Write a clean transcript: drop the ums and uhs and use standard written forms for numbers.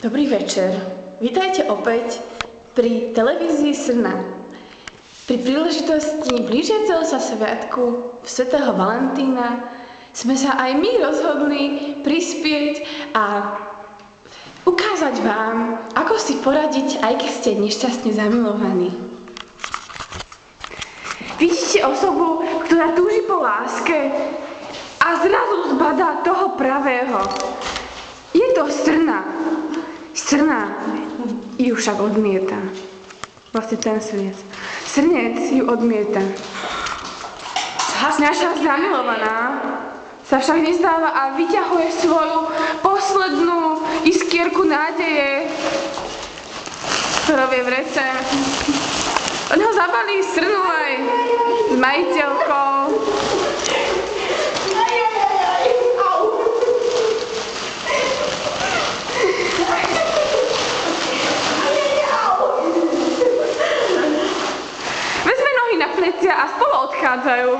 Dobrý večer. Vítajte opäť pri televízii Srna. Pri príležitosti blížiaceho sa sviatku svätého Valentína sme sa aj my rozhodli prispieť a ukázať vám, ako si poradiť, aj keď ste nešťastne zamilovaní. Vidíte osobu, ktorá túži po láske a zrazu zbadá toho pravého. Je to Srna. Srna ju však odmieta. Vlastne ten sviet. Srnec ju odmieta. Naša zamilovaná sa však nezdáva a vyťahuje svoju poslednú iskierku nádeje, ktorou je v rece. On ho zabalí Srnu aj s majiteľkou. Vezme nohy na plecia a spolu odchádzajú.